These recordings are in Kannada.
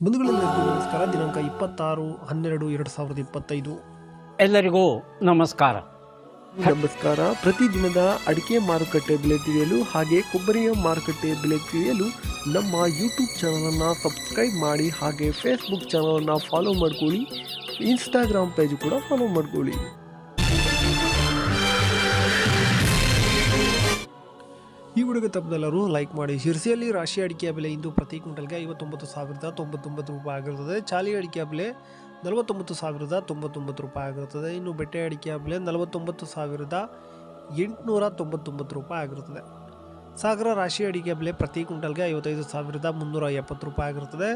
ಬಂಧುಗಳೆಲ್ಲರಿಗೂ ನಮಸ್ಕಾರ. ದಿನಾಂಕ 26/12/2025. ಎಲ್ಲರಿಗೂ ನಮಸ್ಕಾರ. ಪ್ರತಿದಿನದ ಅಡಿಕೆ ಮಾರುಕಟ್ಟೆ ಬೆಲೆ ತಿಳಿಯಲು ಹಾಗೆ ಕೊಬ್ಬರಿಯ ಮಾರುಕಟ್ಟೆ ಬೆಲೆ ತಿಳಿಯಲು ನಮ್ಮ ಯೂಟ್ಯೂಬ್ ಚಾನಲನ್ನು ಸಬ್ಸ್ಕ್ರೈಬ್ ಮಾಡಿ, ಹಾಗೆ ಫೇಸ್ಬುಕ್ ಚಾನಲನ್ನು ಫಾಲೋ ಮಾಡ್ಕೊಳ್ಳಿ, ಇನ್ಸ್ಟಾಗ್ರಾಮ್ ಪೇಜ್ ಕೂಡ ಫಾಲೋ ಮಾಡ್ಕೊಳ್ಳಿ. ಈ ವಿಡಿಯೋಗೆ ತಪ್ಪದೆಲ್ಲರೂ ಲೈಕ್ ಮಾಡಿ. ಶಿರಸಿಯಲ್ಲಿ ರಾಶಿ ಅಡಿಕೆಯ ಬೆಲೆ ಇಂದು ಪ್ರತಿ ಕ್ವಿಂಟಲ್ಗೆ 59,099 ರೂಪಾಯಿ ಆಗಿರುತ್ತದೆ. ಚಾಲಿ ಅಡಿಕೆಯ ಬೆಲೆ 49,099 ರೂಪಾಯಿ ಆಗಿರುತ್ತದೆ. ಇನ್ನು ಬೆಟ್ಟೆ ಅಡಿಕೆಯ ಬೆಲೆ 49,899 ರೂಪಾಯಿ ಆಗಿರುತ್ತದೆ. ಸಾಗರ ರಾಶಿ ಅಡಿಕೆಯ ಬೆಲೆ ಪ್ರತಿ ಕ್ವಿಂಟಲ್ಗೆ 55,370 ರೂಪಾಯಿ ಆಗಿರುತ್ತದೆ.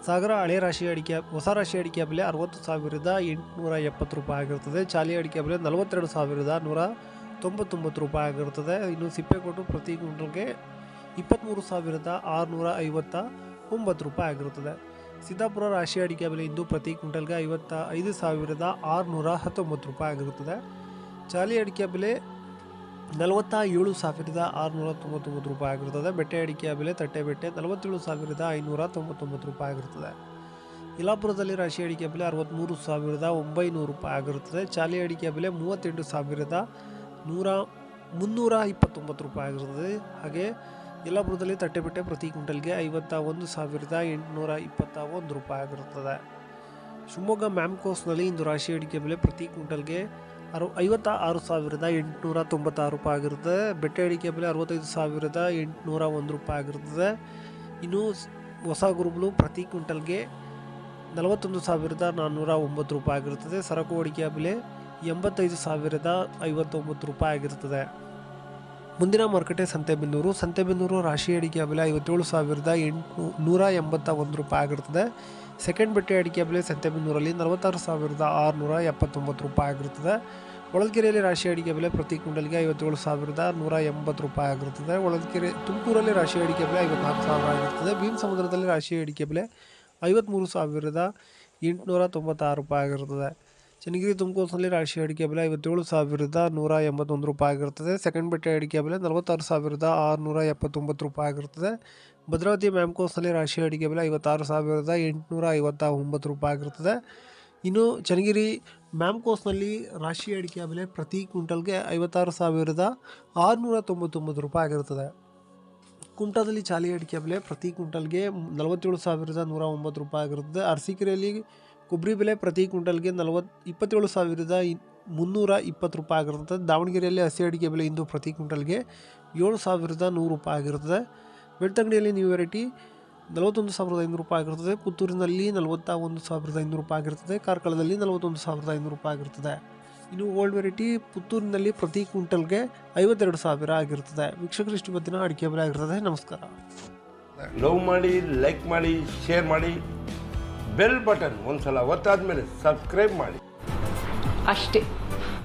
ಸಾಗರ ಹಳೆ ರಾಶಿ ಅಡಿಕೆ ಹೊಸ ರಾಶಿ ಅಡಿಕೆಯ ಬೆಲೆ 60,870 ರೂಪಾಯಿ ಆಗಿರುತ್ತದೆ. ಚಾಲಿ ಅಡಿಕೆಯ ಬೆಲೆ 42,199 ರೂಪಾಯಿ ಆಗಿರುತ್ತದೆ. ಇನ್ನು ಸಿಪ್ಪೆಕೋಟು ಪ್ರತಿ ಕ್ವಿಂಟಲ್ಗೆ 23,659 ರೂಪಾಯಿ ಆಗಿರುತ್ತದೆ. ಸಿದ್ದಾಪುರ ರಾಶಿ ಅಡಿಕೆ ಬೆಲೆ ಇಂದು ಪ್ರತಿ ಕ್ವಿಂಟಲ್ಗೆ 55,619 ರೂಪಾಯಿ ಆಗಿರುತ್ತದೆ. ಚಾಲಿ ಅಡಿಕೆ ಬೆಲೆ 47,699 ರೂಪಾಯಿ ಆಗಿರುತ್ತದೆ. ಬೆಟ್ಟೆ ಅಡಿಕೆಯ ಬೆಲೆ ತಟ್ಟೆಬೆಟ್ಟೆ 47,599 ರೂಪಾಯಿ ಆಗಿರುತ್ತದೆ. ಯಲ್ಲಾಪುರದಲ್ಲಿ ರಾಶಿ ಅಡಿಕೆ ಬೆಲೆ 63,900 ರೂಪಾಯಿ ಆಗಿರುತ್ತದೆ. ಚಾಲಿ ಅಡಿಕೆಯ ಬೆಲೆ 38,329 ರೂಪಾಯಿ ಆಗಿರುತ್ತದೆ. ಹಾಗೆ ಯಲ್ಲಾಪುರದಲ್ಲಿ ತಟ್ಟೆಬೆಟ್ಟೆ ಪ್ರತಿ ಕ್ವಿಂಟಲ್ಗೆ 51,821 ರೂಪಾಯಿ ಆಗಿರುತ್ತದೆ. ಶಿವಮೊಗ್ಗ ಮ್ಯಾಮ್ಕೋಸ್ನಲ್ಲಿ ಇಂದು ರಾಶಿ ಅಡಿಕೆ ಬೆಲೆ ಪ್ರತಿ ಕ್ವಿಂಟಲ್ಗೆ 56,896 ರೂಪಾಯಿ ಆಗಿರುತ್ತದೆ. ಬೆಟ್ಟೆ ಅಡಿಕೆ ಬೆಲೆ 65,801 ರೂಪಾಯಿ ಆಗಿರುತ್ತದೆ. ಇನ್ನು ಹೊಸ ಗುರುಬಲು ಪ್ರತಿ ಕ್ವಿಂಟಲ್ಗೆ 41,409 ರೂಪಾಯಿ ಆಗಿರುತ್ತದೆ. ಸರಕು ಅಡಿಕೆಯ ಬೆಲೆ 85,059 ರೂಪಾಯಿ ಆಗಿರುತ್ತದೆ. ಮುಂದಿನ ಮಾರುಕಟ್ಟೆ ಸಂತೆಬೆನ್ನೂರು ರಾಶಿ ಅಡಿಕೆಯ ಬೆಲೆ 57,881 ರೂಪಾಯಿ ಆಗಿರುತ್ತದೆ. ಸೆಕೆಂಡ್ ಬೆಟ್ಟೆ ಅಡಿಕೆಯ ಬೆಲೆ ಸಂತೆಬೆನ್ನೂರಲ್ಲಿ 46,679 ರೂಪಾಯಿ ಆಗಿರುತ್ತದೆ. ಹೊಳಲ್ಕೆರೆಯಲ್ಲಿ ರಾಶಿ ಅಡಿಕೆ ಬೆಲೆ ಪ್ರತಿ ಕ್ವಿಂಟಲ್ಗೆ 57,180 ರೂಪಾಯಿ ಆಗಿರುತ್ತದೆ. ತುಮಕೂರಲ್ಲಿ ರಾಶಿ ಅಡಿಕೆ ಬೆಲೆ 54,000 ಆಗಿರುತ್ತದೆ. ಭೀಮಸಮುದ್ರದಲ್ಲಿ ರಾಶಿ ಅಡಿಕೆ ಬೆಲೆ 53,896 ರೂಪಾಯಿ ಆಗಿರುತ್ತದೆ. ಚನ್ನಗಿರಿ ತುಮಕೂರಿನಲ್ಲಿ ರಾಶಿ ಅಡಿಕೆ ಬೆಲೆ 57,181 ರೂಪಾಯಿ ಆಗಿರುತ್ತದೆ. ಸೆಕೆಂಡ್ ಬೆಟ್ಟೆ ಅಡಿಕೆ ಬೆಲೆ 46,679 ರೂಪಾಯಿ ಆಗಿರುತ್ತದೆ. ಭದ್ರಾವತಿ ಮ್ಯಾಮ್ಕೋಸ್ನಲ್ಲಿ ರಾಶಿ ಅಡಿಕೆ ಬೆಲೆ 56,859 ರೂಪಾಯಿ ಆಗಿರುತ್ತದೆ. ಇನ್ನು ಚನ್ನಗಿರಿ ಮ್ಯಾಮ್ಕೋಸ್ನಲ್ಲಿ ರಾಶಿ ಅಡಿಕೆಯ ಬೆಲೆ ಪ್ರತಿ ಕ್ವಿಂಟಲ್ಗೆ 56,699 ರೂಪಾಯಿ ಆಗಿರುತ್ತದೆ. ಕುಮಟಾದಲ್ಲಿ ಚಾಲಿ ಅಡಿಕೆ ಬೆಲೆ ಪ್ರತಿ ಕ್ವಿಂಟಲ್ಗೆ 47,109 ರೂಪಾಯಿ ಆಗಿರುತ್ತದೆ. ಅರಸೀಕೆರೆಯಲ್ಲಿ ಕೊಬ್ಬರಿ ಬೆಲೆ ಪ್ರತಿ ಕ್ವಿಂಟಲ್ಗೆ 27,320 ರೂಪಾಯಿ ಆಗಿರುತ್ತದೆ. ದಾವಣಗೆರೆಯಲ್ಲಿ ಹಸಿ ಅಡಿಕೆ ಬೆಲೆ ಇಂದು ಪ್ರತಿ ಕ್ವಿಂಟಲ್ಗೆ 7,100 ರೂಪಾಯಿ ಆಗಿರುತ್ತದೆ. ಬೆಳ್ತಂಗಡಿಯಲ್ಲಿ ನ್ಯೂ ವೆರೈಟಿ 41,500 ರೂಪಾಯಿ ಆಗಿರುತ್ತದೆ. ಪುತ್ತೂರಿನಲ್ಲಿ 41,500 ರೂಪಾಯಿ ಆಗಿರುತ್ತದೆ. ಕಾರ್ಕಳದಲ್ಲಿ 41,500 ರೂಪಾಯಿ ಆಗಿರುತ್ತದೆ. ಇನ್ನು ಓಲ್ಡ್ ವೆರೈಟಿ ಪುತ್ತೂರಿನಲ್ಲಿ ಪ್ರತಿ ಕ್ವಿಂಟಲ್ಗೆ 52,000 ಆಗಿರುತ್ತದೆ. ವೀಕ್ಷಕರಿಷ್ಟು ಇವತ್ತಿನ ಅಡಿಕೆ ಬೆಲೆ ಆಗಿರುತ್ತದೆ. ನಮಸ್ಕಾರ. ಲವ್ ಮಾಡಿ, ಲೈಕ್ ಮಾಡಿ, ಶೇರ್ ಮಾಡಿ, ಬೆಲ್ ಬಟನ್ ಒಂದ್ಸಲ ಒತ್ತಾದ್ಮೇಲೆ ಸಬ್ಸ್ಕ್ರೈಬ್ ಮಾಡಿ ಅಷ್ಟೇ.